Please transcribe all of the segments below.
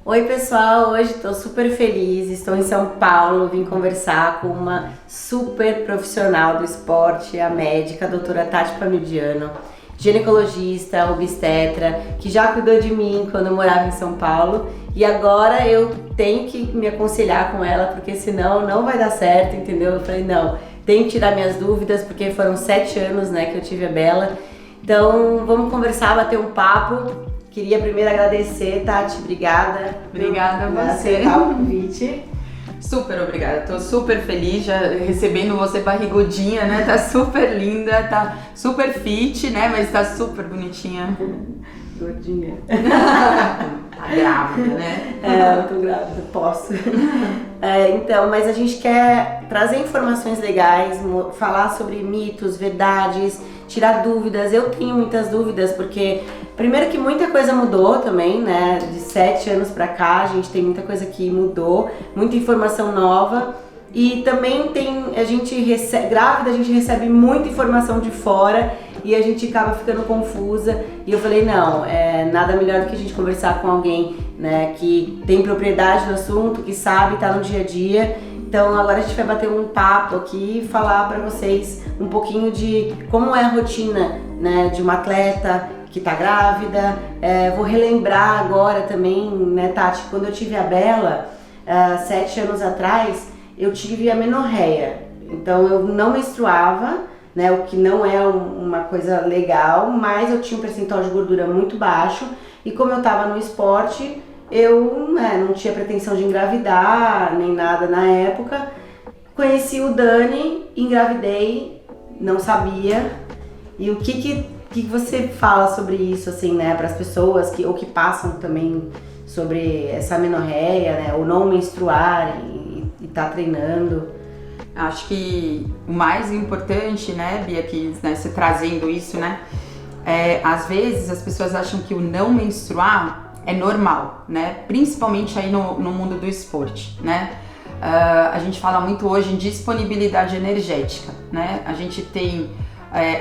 Oi pessoal, hoje estou super feliz, estou em São Paulo, vim conversar com uma super profissional do esporte, a médica, a doutora Tati Pamidiano, ginecologista, obstetra, que já cuidou de mim quando eu morava em São Paulo e agora eu tenho que me aconselhar com ela porque senão não vai dar certo, entendeu? Eu falei, não, tenho que tirar minhas dúvidas porque foram 7 anos, que eu tive a Bela, então vamos conversar, bater um papo. Queria primeiro agradecer, Tati, obrigada. Obrigada a você. Aceitar o convite. Super obrigada, tô super feliz já recebendo você barrigudinha, né? Tá super linda, tá super fit, né? Mas tá super bonitinha. Gordinha. Tá grávida, né? Eu tô grávida, posso. Então, mas a gente quer trazer informações legais, falar sobre mitos, verdades, tirar dúvidas. Eu tenho muitas dúvidas porque, primeiro que muita coisa mudou também, né? De 7 anos pra cá, a gente tem muita coisa que mudou, muita informação nova. E também grávida, a gente recebe muita informação de fora e a gente acaba ficando confusa. E eu falei, não, nada melhor do que a gente conversar com alguém, né, que tem propriedade no assunto, que sabe, tá no dia a dia. Então agora a gente vai bater um papo aqui e falar pra vocês um pouquinho de como é a rotina, né, de uma atleta que tá grávida. Vou relembrar agora também, né, Tati, quando eu tive a Bela, 7 anos atrás, eu tive amenorreia, então eu não menstruava, né, o que não é uma coisa legal, mas eu tinha um percentual de gordura muito baixo e como eu estava no esporte, eu não tinha pretensão de engravidar, nem nada na época. Conheci o Dani, engravidei, não sabia. E o que você fala sobre isso, assim, né, para as pessoas que passam também sobre essa amenorreia, né, ou não menstruar e tá treinando? Acho que o mais importante, né, Bia, que você trazendo isso, né, às vezes as pessoas acham que o não menstruar é normal, né, principalmente aí no mundo do esporte, né. A gente fala muito hoje em disponibilidade energética, né, a gente tem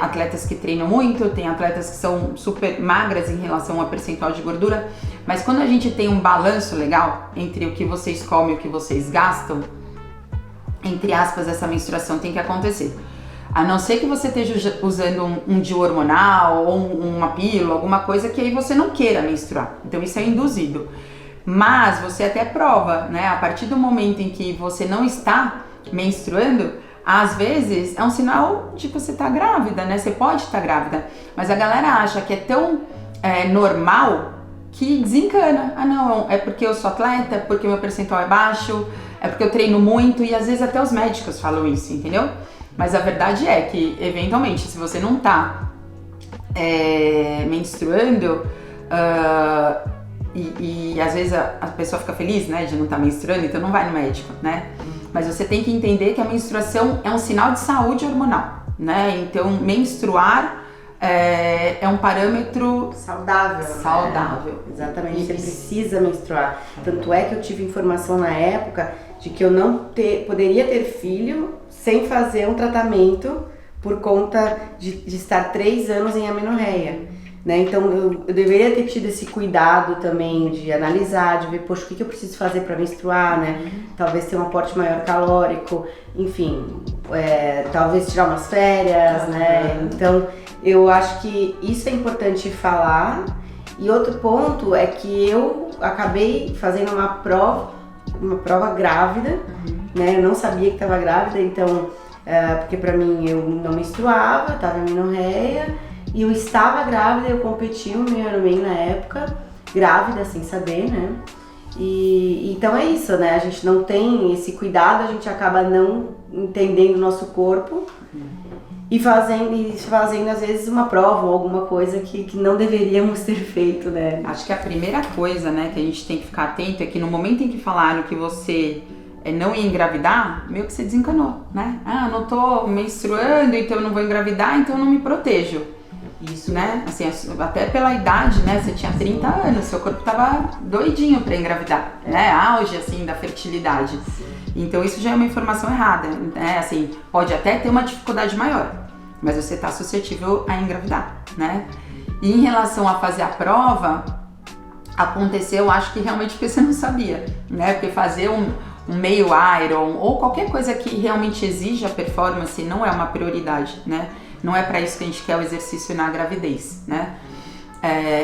atletas que treinam muito, tem atletas que são super magras em relação ao percentual de gordura, mas quando a gente tem um balanço legal entre o que vocês comem e o que vocês gastam, entre aspas, essa menstruação tem que acontecer. A não ser que você esteja usando um DIU hormonal ou uma pílula, alguma coisa que aí você não queira menstruar. Então isso é induzido. Mas você até prova, né? A partir do momento em que você não está menstruando, às vezes é um sinal de que você tá grávida, né? Você pode estar grávida. Mas a galera acha que é tão normal que desencana. Ah não, é porque eu sou atleta, é porque meu percentual é baixo, é porque eu treino muito, e às vezes até os médicos falam isso, entendeu? Mas a verdade é que, eventualmente, se você não tá menstruando, e às vezes a pessoa fica feliz, né, de não estar menstruando, então não vai no médico, né? Mas você tem que entender que a menstruação é um sinal de saúde hormonal, né? Então, menstruar é um parâmetro saudável. Saudável. Né? Exatamente, você precisa menstruar. Tanto é que eu tive informação na época de que eu não poderia ter filho sem fazer um tratamento por conta de estar 3 anos em amenorreia. Né? Então eu deveria ter tido esse cuidado também de analisar, de ver, poxa, o que eu preciso fazer para menstruar, né? Talvez ter um aporte maior calórico, enfim, talvez tirar umas férias, né? Então eu acho que isso é importante falar. E outro ponto é que eu acabei fazendo uma prova grávida, né? Eu não sabia que estava grávida, então, porque pra mim eu não menstruava, estava em amenorreia, e eu estava grávida, eu competi o meu Ironman na época, grávida, sem saber, né? E então é isso, né? A gente não tem esse cuidado, a gente acaba não entendendo o nosso corpo e fazendo às vezes uma prova ou alguma coisa que não deveríamos ter feito, né? Acho que a primeira coisa, né, que a gente tem que ficar atento é que no momento em que falaram que você não ia engravidar, meio que você desencanou, né? Ah, não tô menstruando, então eu não vou engravidar, então eu não me protejo. Isso, né? Assim, até pela idade, né? Você tinha 30 anos, seu corpo tava doidinho pra engravidar, né? Auge, assim, da fertilidade. Então isso já é uma informação errada, né? Assim, pode até ter uma dificuldade maior, mas você tá suscetível a engravidar, né? E em relação a fazer a prova, aconteceu, acho que realmente porque você não sabia, né? Porque fazer um meio Iron ou qualquer coisa que realmente exija performance não é uma prioridade, né? Não é para isso que a gente quer o exercício na gravidez, né?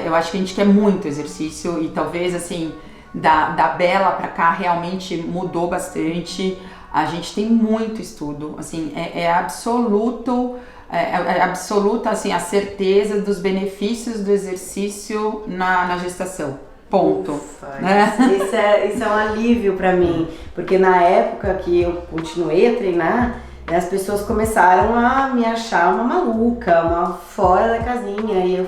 Eu acho que a gente quer muito exercício e talvez, assim, da Bela pra cá realmente mudou bastante. A gente tem muito estudo, assim, absoluta, assim, a certeza dos benefícios do exercício na gestação. Ponto. Ufa, isso é um alívio pra mim, porque na época que eu continuei a treinar, as pessoas começaram a me achar uma maluca, uma fora da casinha,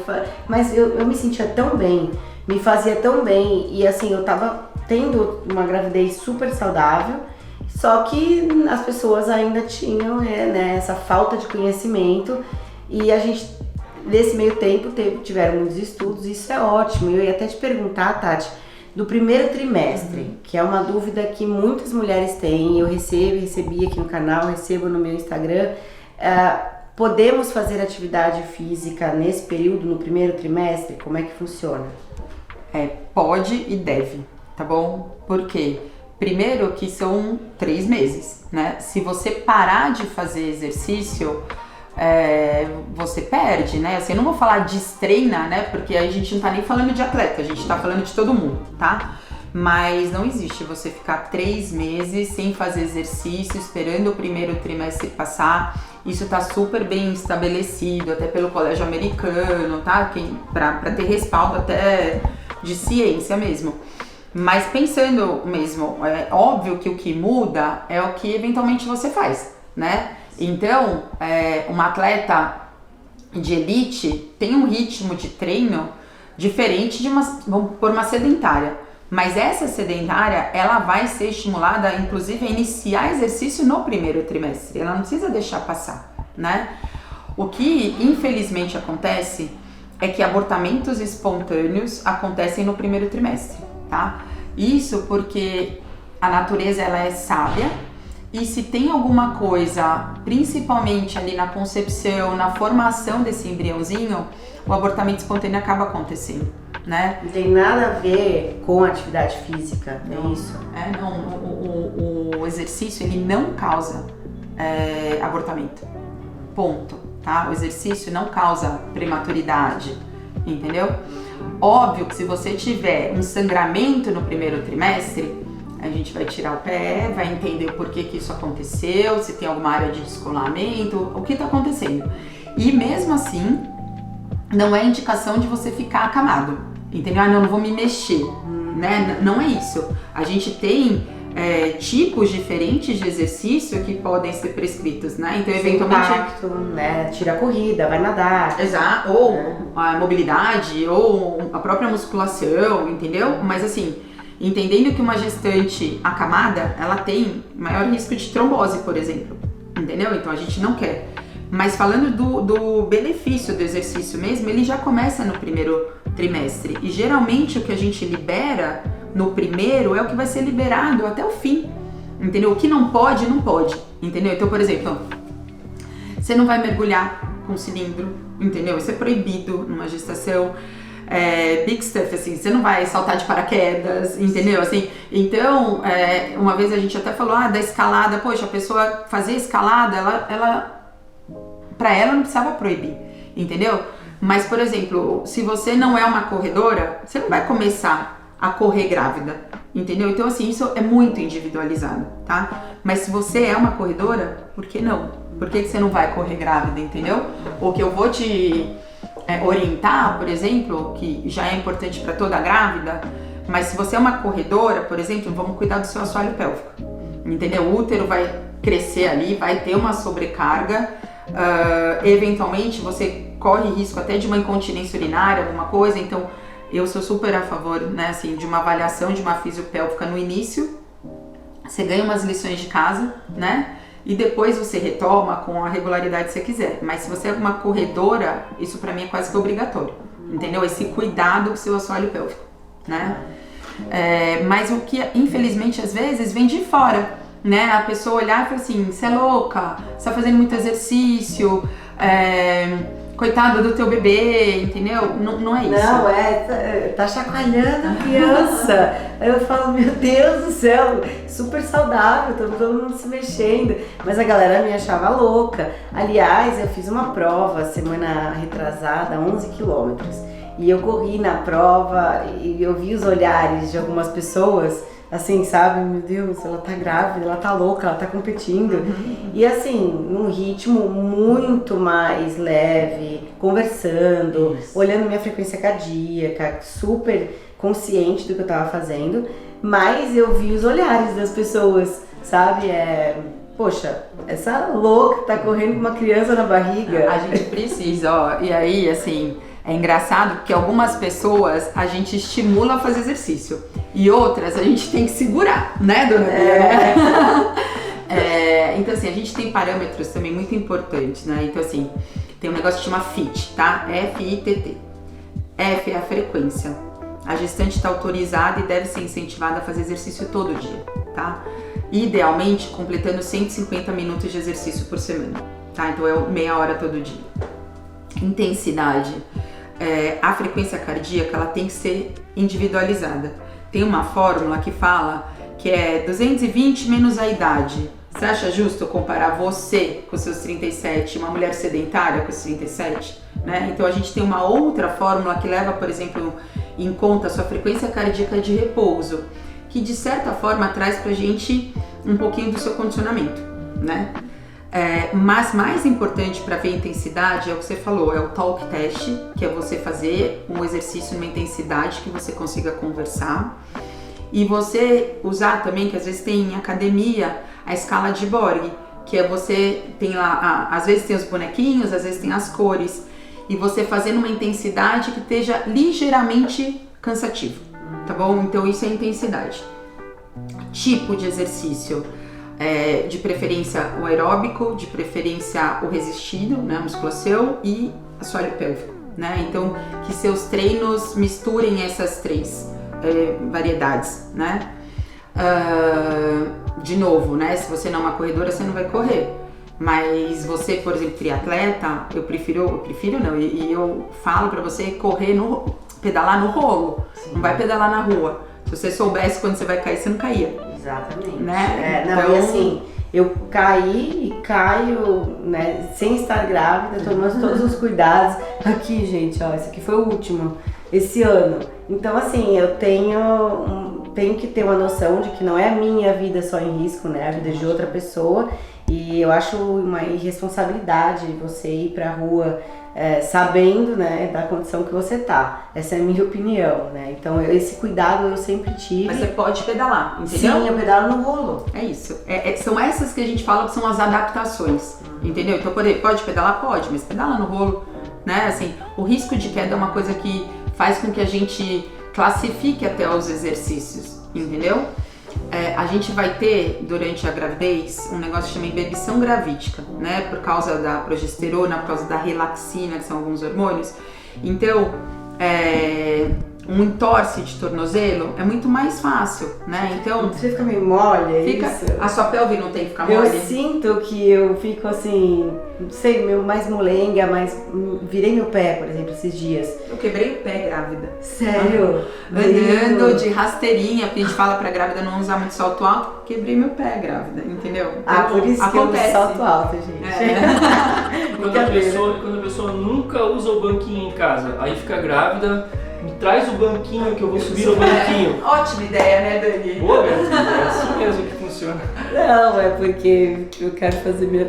mas eu me sentia tão bem, me fazia tão bem, e assim, eu tava tendo uma gravidez super saudável, só que as pessoas ainda tinham essa falta de conhecimento, e a gente, nesse meio tempo, tiveram muitos estudos, e isso é ótimo. Eu ia até te perguntar, Tati, do primeiro trimestre, que é uma dúvida que muitas mulheres têm, eu recebi aqui no canal, recebo no meu Instagram, podemos fazer atividade física nesse período, no primeiro trimestre? Como é que funciona? Pode e deve, tá bom? Por quê? Primeiro que são 3 meses, né? Se você parar de fazer exercício, você perde, né? Assim, eu não vou falar destreina, né? Porque aí a gente não tá nem falando de atleta, a gente tá falando de todo mundo, tá? Mas não existe você ficar 3 meses sem fazer exercício, esperando o primeiro trimestre passar. Isso tá super bem estabelecido, até pelo colégio americano, tá? Pra ter respaldo até de ciência mesmo. Mas pensando mesmo, é óbvio que o que muda é o que eventualmente você faz, né? Então, uma atleta de elite tem um ritmo de treino diferente de vamos pôr uma sedentária. Mas essa sedentária, ela vai ser estimulada, inclusive, a iniciar exercício no primeiro trimestre. Ela não precisa deixar passar, né? O que, infelizmente, acontece é que abortamentos espontâneos acontecem no primeiro trimestre, tá? Isso porque a natureza, ela é sábia. E se tem alguma coisa, principalmente ali na concepção, na formação desse embriãozinho, o abortamento espontâneo acaba acontecendo, né? Não tem nada a ver com atividade física, é isso? O exercício, ele não causa abortamento, ponto, tá? O exercício não causa prematuridade, entendeu? Óbvio que se você tiver um sangramento no primeiro trimestre, a gente vai tirar o pé, vai entender o porquê que isso aconteceu, se tem alguma área de descolamento, o que está acontecendo. E mesmo assim, não é indicação de você ficar acamado, entendeu? Não vou me mexer, né? Não é isso. A gente tem tipos diferentes de exercício que podem ser prescritos, né? Então, eventualmente... impacto, né? Tira a corrida, vai nadar. Exato, ou a mobilidade, ou a própria musculação, entendeu? Mas assim... Entendendo que uma gestante acamada, ela tem maior risco de trombose, por exemplo, entendeu? Então a gente não quer. Mas falando do benefício do exercício mesmo, ele já começa no primeiro trimestre. E geralmente o que a gente libera no primeiro é o que vai ser liberado até o fim, entendeu? O que não pode, não pode, entendeu? Então, por exemplo, você não vai mergulhar com cilindro, entendeu? Isso é proibido numa gestação. Big stuff, assim, você não vai saltar de paraquedas, entendeu? Assim, então, uma vez a gente até falou da escalada, poxa, a pessoa fazer escalada, pra ela não precisava proibir, entendeu? Mas, por exemplo, se você não é uma corredora, você não vai começar a correr grávida, entendeu? Então, assim, isso é muito individualizado, tá? Mas se você é uma corredora, por que não? Por que você não vai correr grávida, entendeu? O que eu vou te... orientar, por exemplo, que já é importante para toda grávida, mas se você é uma corredora, por exemplo, vamos cuidar do seu assoalho pélvico, entendeu? O útero vai crescer ali, vai ter uma sobrecarga, eventualmente você corre risco até de uma incontinência urinária, alguma coisa, então eu sou super a favor, né, assim, de uma avaliação de uma fisiopélvica no início, você ganha umas lições de casa, né? E depois você retoma com a regularidade que você quiser. Mas se você é uma corredora, isso pra mim é quase que obrigatório, entendeu? Esse cuidado com o seu assoalho pélvico, né? Mas o que, infelizmente, às vezes vem de fora, né? A pessoa olhar e falar assim, você é louca, você tá fazendo muito exercício, coitado do teu bebê, entendeu? Não é isso. Não, tá chacoalhando a criança. Aí eu falo, meu Deus do céu, super saudável, todo mundo se mexendo. Mas a galera me achava louca. Aliás, eu fiz uma prova semana retrasada, 11 quilômetros. E eu corri na prova e eu vi os olhares de algumas pessoas, assim, sabe? Meu Deus, ela tá grávida, ela tá louca, ela tá competindo. E assim, num ritmo muito mais leve, conversando, olhando minha frequência cardíaca, super consciente do que eu tava fazendo. Mas eu vi os olhares das pessoas, sabe? Poxa, essa louca tá correndo com uma criança na barriga. A gente precisa, ó. E aí, assim... É engraçado porque algumas pessoas a gente estimula a fazer exercício e outras a gente tem que segurar, né, dona Bia? Então assim, a gente tem parâmetros também muito importantes, né? Então assim, tem um negócio que chama FIT, tá? F-I-T-T. F é a frequência. A gestante está autorizada e deve ser incentivada a fazer exercício todo dia, tá? Idealmente, completando 150 minutos de exercício por semana, tá? Então é meia hora todo dia. Intensidade. A frequência cardíaca ela tem que ser individualizada. Tem uma fórmula que fala que é 220 menos a idade. Você acha justo comparar você com seus 37 e uma mulher sedentária com os 37? Né? Então a gente tem uma outra fórmula que leva, por exemplo, em conta a sua frequência cardíaca de repouso, que de certa forma traz pra gente um pouquinho do seu condicionamento, né? Mas mais importante para ver intensidade é o que você falou, é o talk test, que é você fazer um exercício numa intensidade que você consiga conversar e você usar também, que às vezes tem em academia, a escala de Borg, que é você tem lá, às vezes tem os bonequinhos, às vezes tem as cores e você fazer numa intensidade que esteja ligeiramente cansativo, tá bom? Então isso é intensidade. Tipo de exercício. De preferência o aeróbico, de preferência o resistido, né, musculação e assoalho pélvico, né? Então que seus treinos misturem essas três variedades, né? De novo, né? Se você não é uma corredora, você não vai correr. Mas você, por exemplo, triatleta, eu prefiro não, e eu falo pra você pedalar no rolo. Sim. Não vai pedalar na rua. Se você soubesse quando você vai cair, você não caía. Exatamente. Né? Então... E assim, eu caí e caio, né, sem estar grávida, tomando todos os cuidados. Aqui, gente, ó, esse aqui foi o último, esse ano. Então, assim, eu tenho que ter uma noção de que não é a minha vida só em risco, né, a vida de outra pessoa. E eu acho uma irresponsabilidade você ir pra rua sabendo, né, da condição que você tá. Essa é a minha opinião, né? Então esse cuidado eu sempre tive. Mas você pode pedalar, entendeu? Sim, eu pedalo no rolo. É isso. São essas que a gente fala que são as adaptações, entendeu? Então pode pedalar? Pode, mas pedala no rolo, né? Assim, o risco de queda é uma coisa que faz com que a gente classifique até os exercícios, entendeu? A gente vai ter, durante a gravidez, um negócio que chama embebição gravídica, né? Por causa da progesterona, por causa da relaxina, que são alguns hormônios. Então, um entorse de tornozelo é muito mais fácil, né? Então... Você fica meio mole, isso? A sua pelve não tem que ficar mole? Eu sinto que eu fico assim, não sei, mais molenga, virei meu pé, por exemplo, esses dias. Eu quebrei o pé grávida. Sério? Andando de rasteirinha, porque a gente fala pra grávida não usar muito salto alto, quebrei meu pé grávida, entendeu? Então, por isso acontece. Que eu uso salto alto, gente. Quando a pessoa nunca usa o banquinho em casa, aí fica grávida, me traz o banquinho que eu vou subir o banquinho. Ótima ideia, né, Dani? Boa, é assim mesmo que funciona. Não, é porque eu quero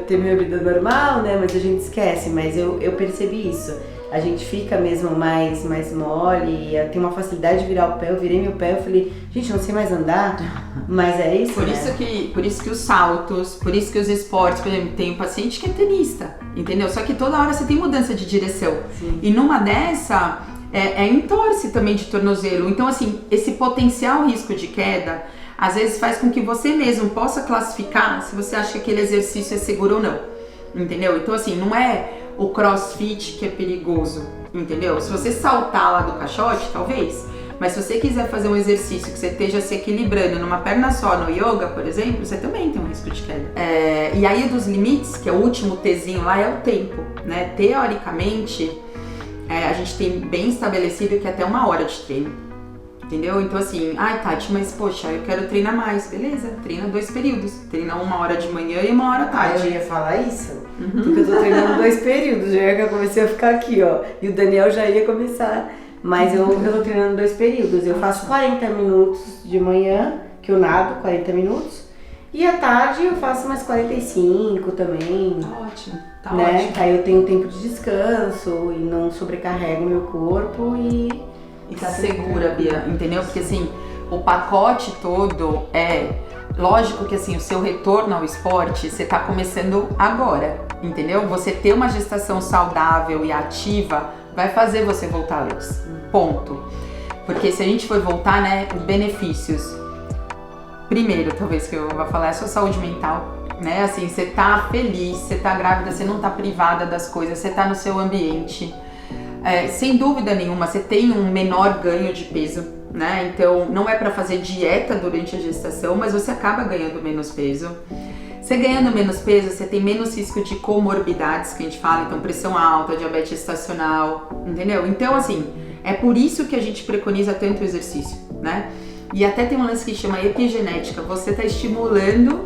ter minha vida normal, né? Mas a gente esquece, mas eu percebi isso. A gente fica mesmo mais mole, tem uma facilidade de virar o pé. Eu virei meu pé, eu falei, gente, não sei mais andar, mas é isso, por isso que os saltos, por isso que os esportes, por exemplo, tem um paciente que é tenista, entendeu? Só que toda hora você tem mudança de direção. Sim. E numa dessa, entorse também de tornozelo. Então, assim, esse potencial risco de queda, às vezes faz com que você mesmo possa classificar se você acha que aquele exercício é seguro ou não, entendeu? Então, assim, não é o crossfit que é perigoso, entendeu? Se você saltar lá do caixote, talvez, Mas se você quiser fazer um exercício que você esteja se equilibrando numa perna só no yoga, por exemplo, você também tem um risco de queda. E aí dos limites, que é o último Tzinho lá, é o tempo, né? Teoricamente, a gente tem bem estabelecido que é até 1 hora de treino. Entendeu? Então assim, ai Tati, mas poxa, eu quero treinar mais. Beleza, treina 2 períodos. Treina 1 hora de manhã e 1 hora à tarde. Eu ia falar isso, porque eu tô treinando 2 períodos. Já que eu comecei a ficar aqui, ó. E o Daniel já ia começar. Mas eu tô treinando 2 períodos. Eu faço 40 minutos de manhã, que eu nado 40 minutos. E à tarde eu faço mais 45 também. Tá ótimo, tá né? ótimo. Aí eu tenho tempo de descanso e não sobrecarrego meu corpo e tá segura, Bia, entendeu? Porque assim, o pacote todo lógico que assim, o seu retorno ao esporte, você tá começando agora, entendeu? Você ter uma gestação saudável e ativa vai fazer você voltar antes, ponto. Porque se a gente for voltar, né, os benefícios, primeiro, talvez que eu vou falar, é a sua saúde mental, né? Assim, você tá feliz, você tá grávida, você não tá privada das coisas, você tá no seu ambiente. Sem dúvida nenhuma, você tem um menor ganho de peso, né? Então, não é para fazer dieta durante a gestação, mas você acaba ganhando menos peso. Você ganhando menos peso, você tem menos risco de comorbidades, que a gente fala, então pressão alta, diabetes gestacional, entendeu? Então, assim, é por isso que a gente preconiza tanto o exercício, né? E até tem um lance que chama epigenética, você tá estimulando,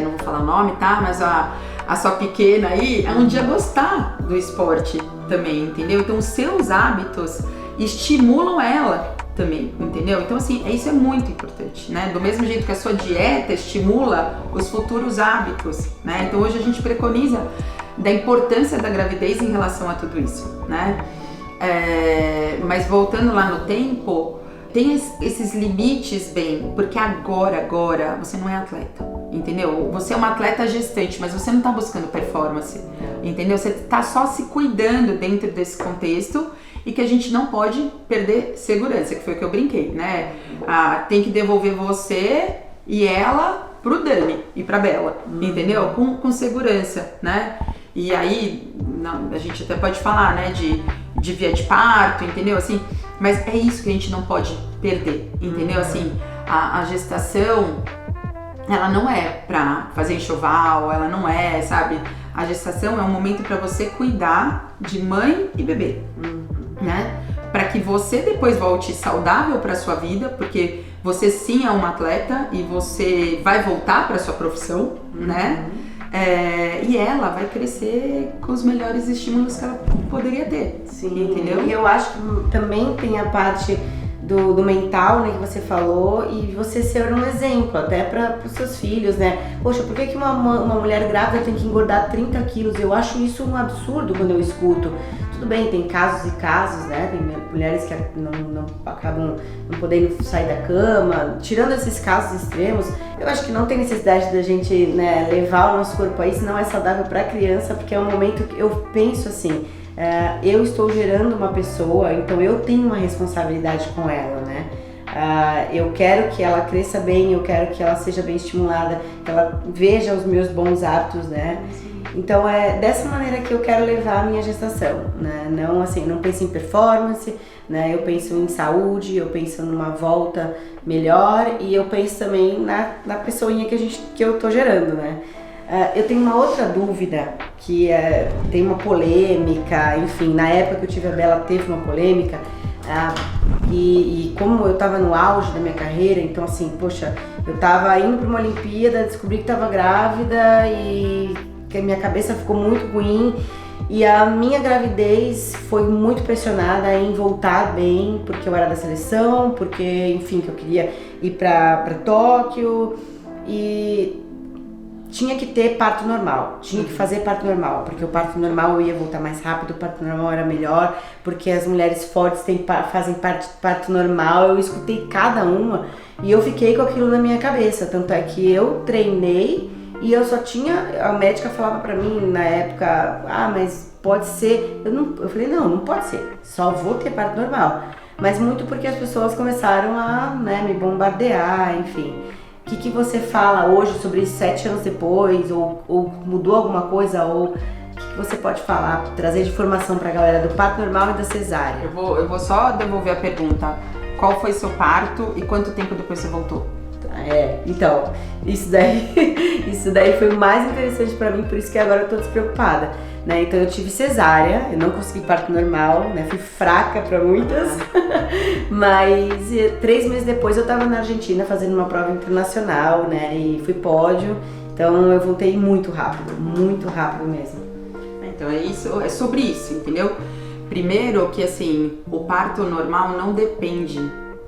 não vou falar o nome, tá? Mas a sua pequena aí, um dia gostar do esporte também, entendeu? Então os seus hábitos estimulam ela também, entendeu? Então assim, isso é muito importante, né? Do mesmo jeito que a sua dieta estimula os futuros hábitos, né? Então hoje a gente preconiza da importância da gravidez em relação a tudo isso, né? Mas voltando lá no tempo, tem esses limites bem, porque agora você não é atleta, entendeu? Você é uma atleta gestante, mas você não tá buscando performance, entendeu? Você tá só se cuidando dentro desse contexto e que a gente não pode perder segurança, que foi o que eu brinquei, né? Tem que devolver você e ela pro Dani e pra Bela, entendeu? Com segurança, né? E aí, a gente até pode falar, né, de via de parto, entendeu? Assim, mas é isso que a gente não pode perder, entendeu? Assim, a gestação, ela não é pra fazer enxoval, ela não é, sabe? A gestação é um momento pra você cuidar de mãe e bebê, né? Pra que você depois volte saudável pra sua vida, porque você sim é uma atleta e você vai voltar pra sua profissão, né? E ela vai crescer com os melhores estímulos que ela poderia ter. Sim, entendeu? E eu acho que também tem a parte do mental, né, que você falou, e você ser um exemplo até para os seus filhos, né? Poxa, por que uma mulher grávida tem que engordar 30 quilos? Eu acho isso um absurdo quando eu escuto. Tudo bem, tem casos e casos, né? Tem mulheres que não acabam não podendo sair da cama. Tirando esses casos extremos, eu acho que não tem necessidade da gente, né, levar o nosso corpo aí, se não é saudável para a criança, porque é um momento que eu penso assim, eu estou gerando uma pessoa, então eu tenho uma responsabilidade com ela, né? Eu quero que ela cresça bem, eu quero que ela seja bem estimulada, que ela veja os meus bons hábitos, né? Então é dessa maneira que eu quero levar a minha gestação, né? Não assim, não penso em performance, né? Eu penso em saúde, eu penso numa volta melhor e eu penso também na pessoinha que eu tô gerando, né? Eu tenho uma outra dúvida, que tem uma polêmica, enfim, na época que eu tive a Bela teve uma polêmica, e como eu tava no auge da minha carreira, então assim, poxa, eu tava indo pra uma Olimpíada, descobri que tava grávida e que a minha cabeça ficou muito ruim e a minha gravidez foi muito pressionada em voltar bem, porque eu era da seleção, porque, enfim, que eu queria ir pra Tóquio e tinha que ter parto normal, tinha que fazer parto normal, porque o parto normal eu ia voltar mais rápido, o parto normal era melhor, porque as mulheres fortes fazem parto normal, eu escutei cada uma e eu fiquei com aquilo na minha cabeça, tanto é que eu treinei e eu só tinha, a médica falava pra mim na época, mas pode ser, eu falei, não pode ser, só vou ter parto normal, mas muito porque as pessoas começaram a, né, me bombardear, enfim. O que você fala hoje sobre isso 7 anos depois, ou mudou alguma coisa, ou o que você pode falar, trazer de informação pra galera do parto normal e da cesárea? Eu vou só devolver a pergunta. Qual foi seu parto e quanto tempo depois você voltou? Então, isso daí foi o mais interessante pra mim, por isso que agora eu tô despreocupada, né? Então eu tive cesárea, eu não consegui parto normal, né? Fui fraca pra muitas, mas 3 meses depois eu tava na Argentina fazendo uma prova internacional, né? E fui pódio, então eu voltei muito rápido mesmo. Então é sobre isso, entendeu? Primeiro que assim, o parto normal não depende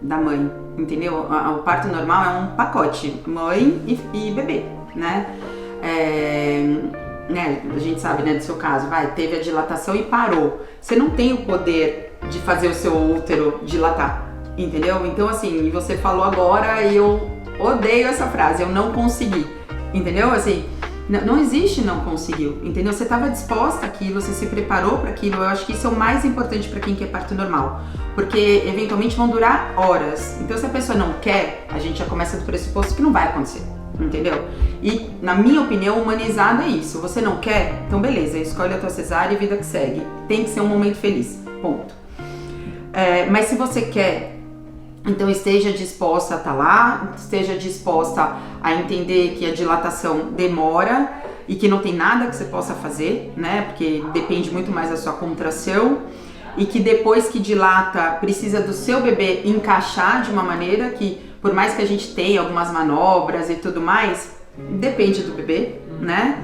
da mãe, entendeu? O parto normal é um pacote, mãe e bebê, né? A gente sabe, né, do seu caso, teve a dilatação e parou. Você não tem o poder de fazer o seu útero dilatar, entendeu? Então assim, você falou agora e eu odeio essa frase, eu não consegui, entendeu? Assim, não existe não conseguiu, entendeu? Você estava disposta àquilo, você se preparou para aquilo. Eu acho que isso é o mais importante para quem quer parto normal, porque eventualmente vão durar horas. Então se a pessoa não quer, a gente já começa do pressuposto que não vai acontecer, entendeu? E na minha opinião, humanizado é isso. Você não quer? Então beleza, escolhe a tua cesárea e vida que segue. Tem que ser um momento feliz, ponto. Mas se você quer, então esteja disposta a estar lá, esteja disposta a entender que a dilatação demora e que não tem nada que você possa fazer, né? Porque depende muito mais da sua contração, e que depois que dilata precisa do seu bebê encaixar de uma maneira que, por mais que a gente tenha algumas manobras e tudo mais, depende do bebê, né?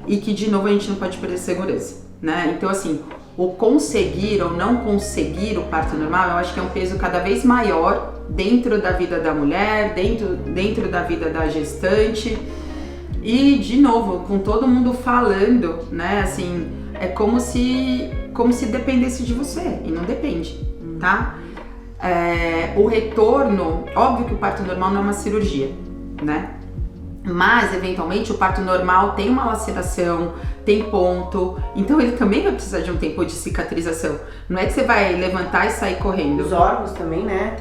E que de novo a gente não pode perder segurança, né? Então assim, o conseguir ou não conseguir o parto normal, eu acho que é um peso cada vez maior dentro da vida da mulher, dentro da vida da gestante. E, de novo, com todo mundo falando, né, assim, é como se dependesse de você, e não depende, tá? O retorno, óbvio que o parto normal não é uma cirurgia, né? Mas, eventualmente, o parto normal tem uma laceração, tem ponto, então ele também vai precisar de um tempo de cicatrização. Não é que você vai levantar e sair correndo. Os órgãos também, né?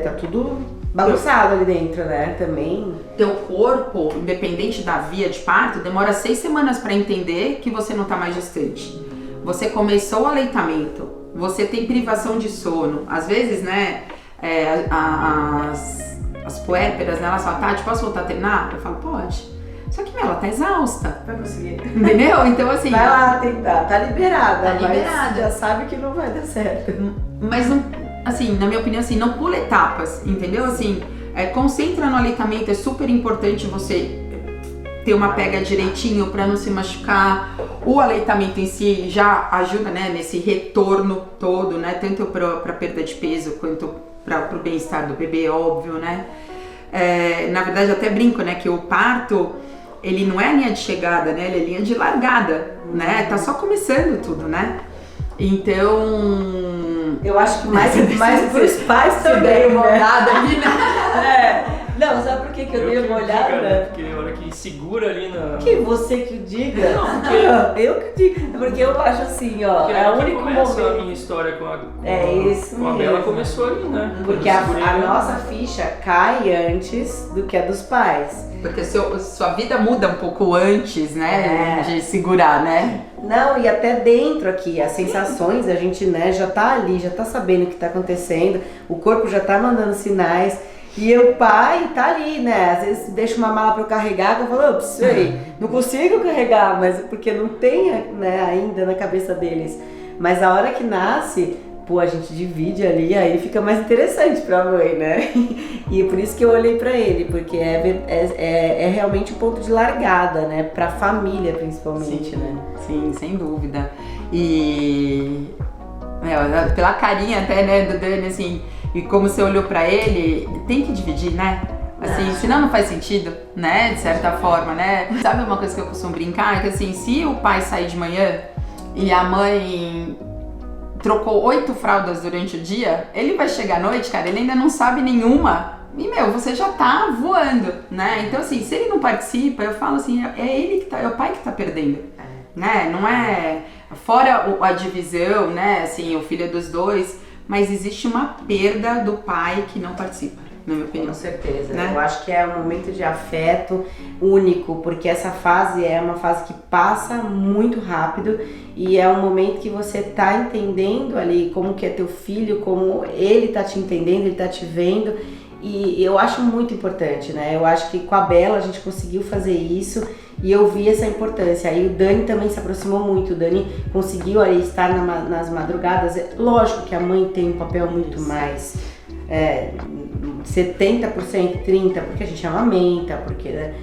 Tá tudo bagunçado ali dentro, né? Também. Teu corpo, independente da via de parto, demora 6 semanas para entender que você não tá mais gestante. Você começou o aleitamento, você tem privação de sono. Às vezes, né, as puérperas, né, elas falam, Tati, posso voltar a treinar? Eu falo, pode. Só que, ela tá exausta. Vai conseguir. Entendeu? Então, assim... Vai lá tentar. Tá liberada. Tá liberada. Mas já sabe que não vai dar certo. Mas, não, assim, na minha opinião, assim, não pula etapas, entendeu? Assim, concentra no aleitamento. É super importante você ter uma pega direitinho pra não se machucar. O aleitamento em si já ajuda, né, nesse retorno todo, né? Tanto pra perda de peso quanto pro bem-estar do bebê, óbvio, né? Na verdade, eu até brinco, né, que o parto, ele não é a linha de chegada, né, ele é a linha de largada, né, tá só começando tudo, né, então... Eu acho que mais pros pais também, uma olhada ali, né? Não, sabe por que eu dei uma olhada? Né? Porque a hora que segura ali na... Que você que o diga? Não, porque... eu que digo, porque eu acho assim, ó, porque é o único começa momento... a minha história com a mesmo. Bela começou ali, né? Porque a nossa ficha cai antes do que a dos pais. Porque sua vida muda um pouco antes, né, de segurar, né? Não, e até dentro aqui, as sensações, a gente, né, já tá ali, já tá sabendo o que tá acontecendo, o corpo já tá mandando sinais. E o pai tá ali, né? Às vezes deixa uma mala pra eu carregar, que eu falo, ops, não consigo carregar, mas porque não tem, né, ainda na cabeça deles. Mas a hora que nasce, pô, a gente divide ali, aí fica mais interessante pra mãe, né? E por isso que eu olhei pra ele, porque é realmente um ponto de largada, né? Pra família, principalmente, sim, né? Sim, sem dúvida. E pela carinha até, né, do Dani, assim, e como você olhou pra ele, tem que dividir, né? Assim, senão não faz sentido, né? De certa forma, né? Sabe uma coisa que eu costumo brincar? É que assim, se o pai sair de manhã e a mãe trocou 8 fraldas durante o dia, ele vai chegar à noite, cara, ele ainda não sabe nenhuma. E, você já tá voando, né? Então, assim, se ele não participa, eu falo assim, é o pai que tá perdendo, né? Não é... Fora a divisão, né? Assim, o filho é dos dois, mas existe uma perda do pai que não participa. na minha opinião. Com certeza, né? Eu acho que é um momento de afeto único, porque essa fase é uma fase que passa muito rápido e é um momento que você tá entendendo ali como que é teu filho, como ele tá te entendendo, ele tá te vendo, e eu acho muito importante, né? Eu acho que com a Bela a gente conseguiu fazer isso e eu vi essa importância. Aí o Dani também se aproximou muito, o Dani conseguiu aí estar nas madrugadas. Lógico que a mãe tem um papel muito mais 70%, 30%, porque a gente amamenta, porque, né?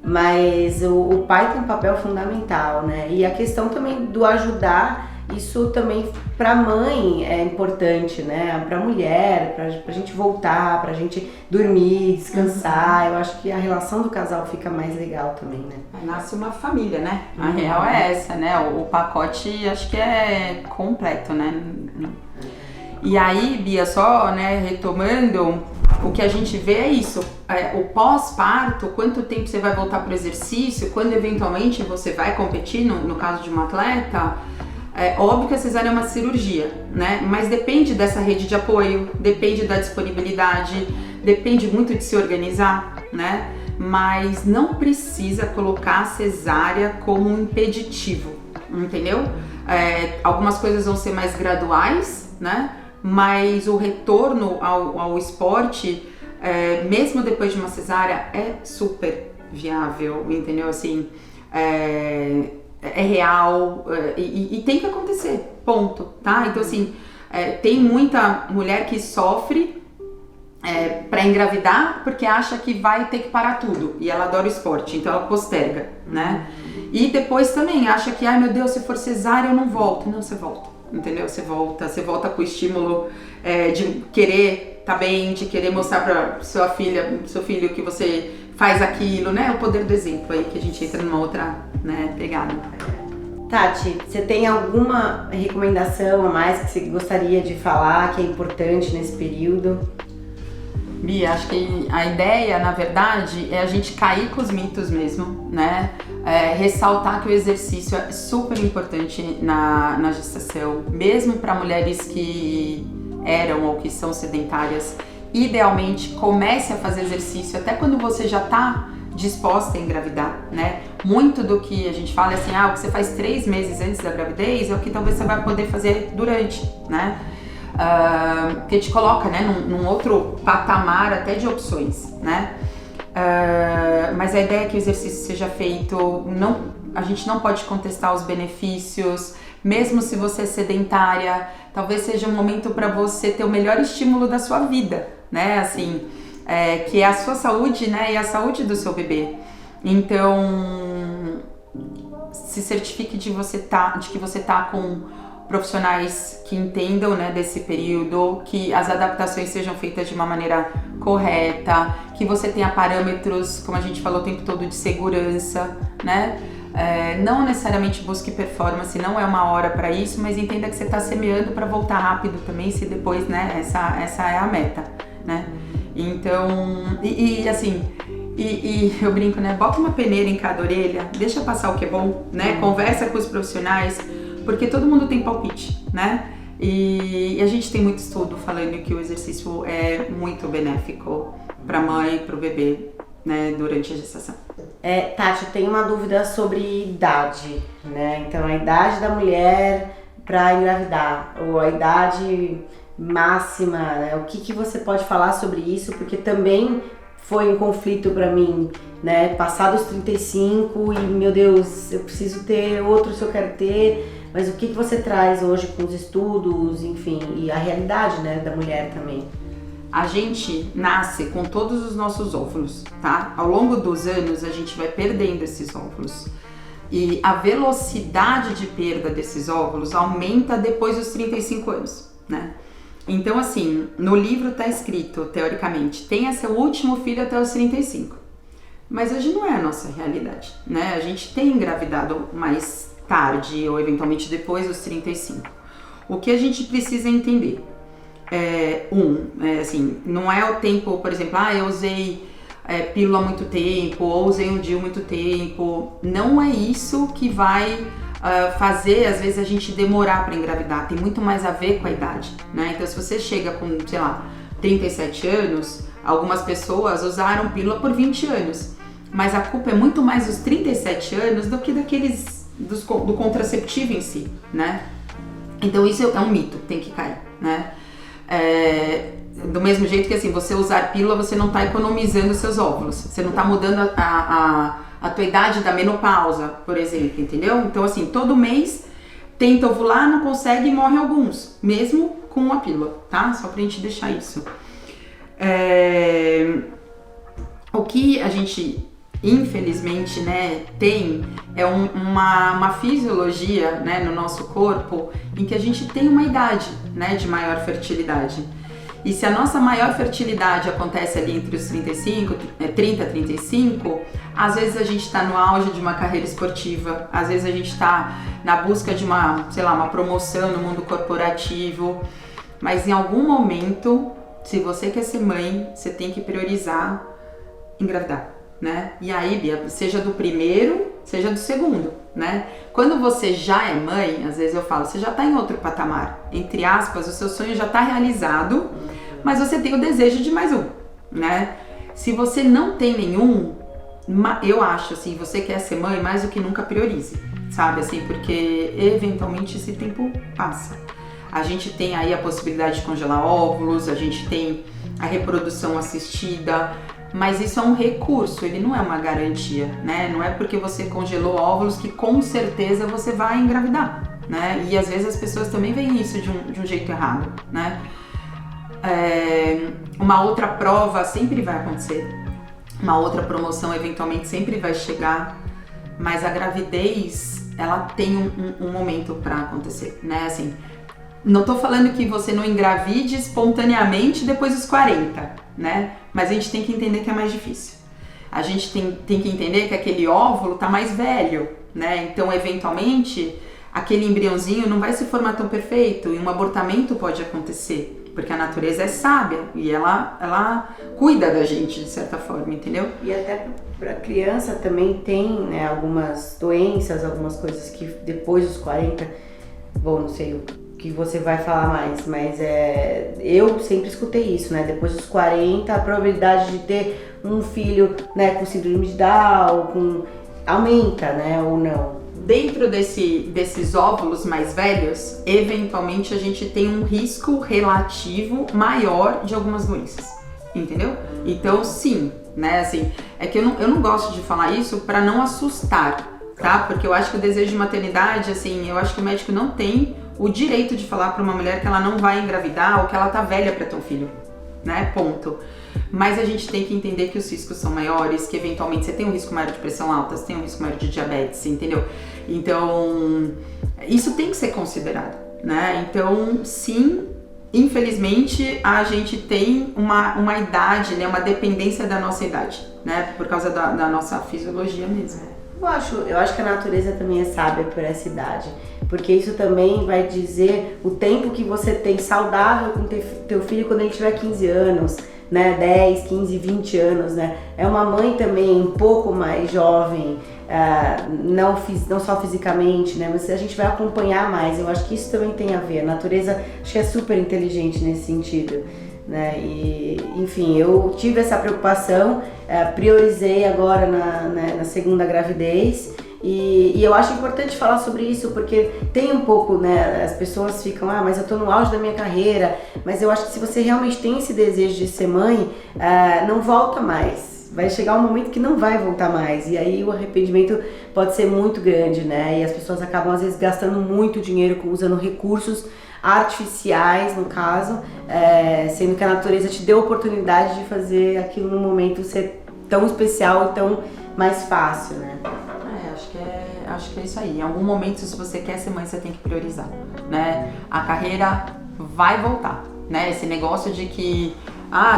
Mas o pai tem um papel fundamental, né? E a questão também do ajudar, isso também pra mãe é importante, né? Pra mulher, pra gente voltar, pra gente dormir, descansar. Eu acho que a relação do casal fica mais legal também, né? Nasce uma família, né? A real é essa, né? O pacote acho que é completo, né? E aí, Bia, só, né, retomando, o que a gente vê é isso, o pós-parto, quanto tempo você vai voltar pro exercício, quando eventualmente você vai competir, no caso de uma atleta, é óbvio que a cesárea é uma cirurgia, né, mas depende dessa rede de apoio, depende da disponibilidade, depende muito de se organizar, né, mas não precisa colocar a cesárea como um impeditivo, entendeu? Algumas coisas vão ser mais graduais, né? Mas o retorno ao esporte, mesmo depois de uma cesárea, é super viável, entendeu? Assim, é real e tem que acontecer, ponto, tá? Então, assim, tem muita mulher que sofre para engravidar porque acha que vai ter que parar tudo e ela adora o esporte, então ela posterga, né? E depois também acha que, ai meu Deus, se for cesárea eu não volto. Não, você volta. Entendeu? Você volta com o estímulo de querer tá bem, de querer mostrar pra sua filha, seu filho que você faz aquilo, né? O poder do exemplo aí, que a gente entra numa outra, né, pegada. Tati, você tem alguma recomendação a mais que você gostaria de falar, que é importante nesse período? Bia, acho que a ideia, na verdade, é a gente cair com os mitos mesmo, né? Ressaltar que o exercício é super importante na gestação, mesmo para mulheres que eram ou que são sedentárias. Idealmente, comece a fazer exercício até quando você já está disposta a engravidar, né? Muito do que a gente fala é assim, o que você faz 3 meses antes da gravidez é o que talvez você vai poder fazer durante, né? Que te coloca, né, num outro patamar até de opções, né? Mas a ideia é que o exercício seja feito, a gente não pode contestar os benefícios, mesmo se você é sedentária, talvez seja um momento para você ter o melhor estímulo da sua vida, né? Assim, que é a sua saúde, né, e a saúde do seu bebê. Então, se certifique de que você tá com profissionais que entendam, né, desse período, que as adaptações sejam feitas de uma maneira correta, que você tenha parâmetros, como a gente falou o tempo todo, de segurança, né? Não necessariamente busque performance, não é uma hora para isso, mas entenda que você está semeando para voltar rápido também, se depois, né, essa é a meta, né? Então, assim, eu brinco, né, bota uma peneira em cada orelha, deixa passar o que é bom, né? Conversa com os profissionais, porque todo mundo tem palpite, né? E a gente tem muito estudo falando que o exercício é muito benéfico para a mãe e para o bebê, né, durante a gestação. Tati, eu tenho uma dúvida sobre idade, né? Então, a idade da mulher para engravidar, ou a idade máxima, né? O que você pode falar sobre isso? Porque também foi um conflito para mim, né? Passar dos 35 e, meu Deus, eu preciso ter outro se eu quero ter. Mas o que você traz hoje com os estudos, enfim, e a realidade, né, da mulher também? A gente nasce com todos os nossos óvulos, tá? Ao longo dos anos a gente vai perdendo esses óvulos. E a velocidade de perda desses óvulos aumenta depois dos 35 anos, né? Então, assim, no livro tá escrito, teoricamente, tenha seu último filho até os 35. Mas hoje não é a nossa realidade, né? A gente tem engravidado mais tarde ou eventualmente depois dos 35. O que a gente precisa entender assim, não é o tempo, por exemplo, eu usei pílula há muito tempo, ou usei um DIU muito tempo. Não é isso que vai fazer, às vezes, a gente demorar para engravidar. Tem muito mais a ver com a idade, né? Então, se você chega com, sei lá, 37 anos, algumas pessoas usaram pílula por 20 anos. Mas a culpa é muito mais dos 37 anos do que do contraceptivo em si, né? Então isso é um mito, tem que cair, né? Do mesmo jeito que assim, você usar pílula, você não está economizando seus óvulos, você não está mudando a tua idade da menopausa, por exemplo, entendeu? Então assim, todo mês tenta ovular, não consegue e morre alguns, mesmo com a pílula, tá? Só pra gente deixar isso. O que a gente, infelizmente, né, tem é uma fisiologia, né, no nosso corpo em que a gente tem uma idade, né, de maior fertilidade. E se a nossa maior fertilidade acontece ali entre os 30 e 35, às vezes a gente está no auge de uma carreira esportiva, às vezes a gente está na busca de uma promoção no mundo corporativo, mas em algum momento, se você quer ser mãe, você tem que priorizar engravidar, né? E aí, Bia, seja do primeiro, seja do segundo, né? Quando você já é mãe, às vezes eu falo, você já tá em outro patamar, entre aspas, o seu sonho já tá realizado, mas você tem o desejo de mais um, né? Se você não tem nenhum, eu acho assim, você quer ser mãe, mais do que nunca priorize, sabe? Assim, porque eventualmente esse tempo passa. A gente tem aí a possibilidade de congelar óvulos, a gente tem a reprodução assistida, mas isso é um recurso, ele não é uma garantia, né? Não é porque você congelou óvulos que com certeza você vai engravidar, né? E às vezes as pessoas também veem isso de um jeito errado, né? Uma outra prova sempre vai acontecer, uma outra promoção eventualmente sempre vai chegar, mas a gravidez, ela tem um momento para acontecer, né? Assim, não tô falando que você não engravide espontaneamente depois dos 40, né? Mas a gente tem que entender que é mais difícil. A gente tem que entender que aquele óvulo tá mais velho, né? Então, eventualmente, aquele embriãozinho não vai se formar tão perfeito e um abortamento pode acontecer, porque a natureza é sábia e ela cuida da gente de certa forma, entendeu? E até para criança também tem, né, algumas doenças, algumas coisas que depois dos 40, bom, não sei o que você vai falar mais, mas eu sempre escutei isso, né? Depois dos 40, a probabilidade de ter um filho, né, com síndrome de Down, aumenta, né, ou não? Dentro desses óvulos mais velhos, eventualmente a gente tem um risco relativo maior de algumas doenças, entendeu? Então, sim, né, assim, é que eu não gosto de falar isso para não assustar, tá? Porque eu acho que o desejo de maternidade, assim, eu acho que o médico não tem o direito de falar para uma mulher que ela não vai engravidar ou que ela tá velha para ter um filho, né? Ponto. Mas a gente tem que entender que os riscos são maiores, que eventualmente você tem um risco maior de pressão alta, você tem um risco maior de diabetes, entendeu? Então, isso tem que ser considerado, né? Então, sim, infelizmente, a gente tem uma idade, né? Uma dependência da nossa idade, né? Por causa da nossa fisiologia mesmo. Eu acho que a natureza também é sábia por essa idade, porque isso também vai dizer o tempo que você tem saudável com teu filho quando ele tiver 15 anos, né, 10, 15, 20 anos, né? É uma mãe também um pouco mais jovem, não só fisicamente, né, mas a gente vai acompanhar mais. Eu acho que isso também tem a ver. A natureza, acho que é super inteligente nesse sentido, né? E, enfim, eu tive essa preocupação, priorizei agora na segunda gravidez. E eu acho importante falar sobre isso porque tem um pouco, né, as pessoas ficam, mas eu tô no auge da minha carreira, mas eu acho que se você realmente tem esse desejo de ser mãe, não volta mais, vai chegar um momento que não vai voltar mais, e aí o arrependimento pode ser muito grande, né, e as pessoas acabam às vezes gastando muito dinheiro usando recursos artificiais, no caso, sendo que a natureza te deu a oportunidade de fazer aquilo no momento ser tão especial e tão mais fácil, né. Acho que é isso aí. Em algum momento, se você quer ser mãe, você tem que priorizar, né? A carreira vai voltar, né? Esse negócio de que,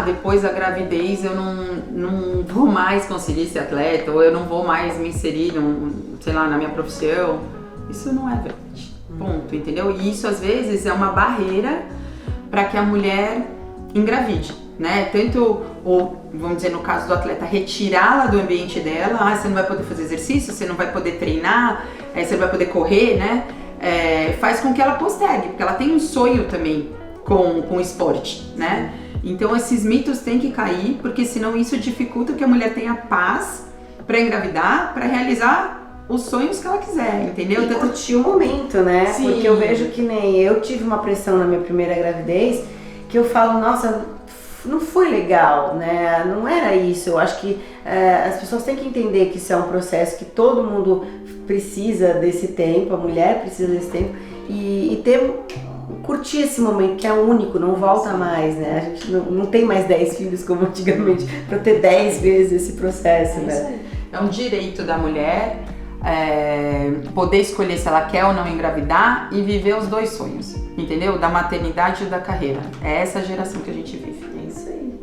depois da gravidez eu não vou mais conseguir ser atleta, ou eu não vou mais me inserir, na minha profissão. Isso não é verdade. Ponto, entendeu? E isso, às vezes, é uma barreira para que a mulher engravide, né? Tanto, ou vamos dizer, no caso do atleta, retirá-la do ambiente dela, você não vai poder fazer exercício, você não vai poder treinar, você não vai poder correr, né? Faz com que ela postergue, porque ela tem um sonho também com o esporte, né? Então esses mitos têm que cair, porque senão isso dificulta que a mulher tenha paz para engravidar, para realizar os sonhos que ela quiser, entendeu? E curtir o momento, né? Sim. Porque eu vejo que nem eu tive uma pressão na minha primeira gravidez, que eu falo, nossa, não foi legal, né? Não era isso. Eu acho que as pessoas têm que entender que isso é um processo que todo mundo precisa desse tempo, a mulher precisa desse tempo, e curtir esse momento que é único, não volta mais, né? A gente não tem mais 10 filhos como antigamente, para ter 10 vezes esse processo, né? É um direito da mulher poder escolher se ela quer ou não engravidar e viver os dois sonhos, entendeu? Da maternidade e da carreira. É essa geração que a gente vive. É isso aí.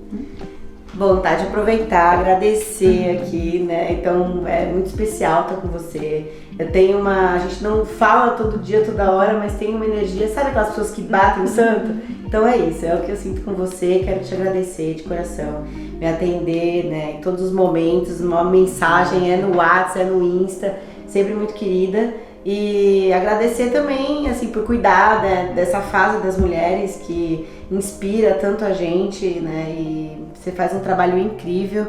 Vontade de aproveitar, agradecer aqui, né? Então é muito especial estar com você. Eu tenho a gente não fala todo dia, toda hora, mas tem uma energia, sabe aquelas pessoas que batem o santo? Então é isso, é o que eu sinto com você, quero te agradecer de coração, me atender, né, em todos os momentos, uma mensagem é no WhatsApp, é no Insta, sempre muito querida. E agradecer também, assim, por cuidar, né, dessa fase das mulheres que inspira tanto a gente, né, e você faz um trabalho incrível.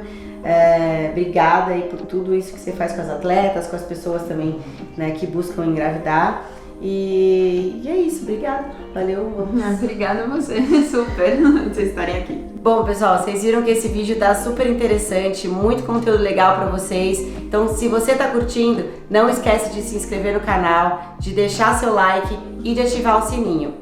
Obrigada aí por tudo isso que você faz com as atletas, com as pessoas também, né, que buscam engravidar. E é isso, obrigada. Valeu. Obrigada a você, super, vocês estarem aqui. Bom, pessoal, vocês viram que esse vídeo tá super interessante, muito conteúdo legal pra vocês. Então, se você tá curtindo, não esquece de se inscrever no canal, de deixar seu like e de ativar o sininho.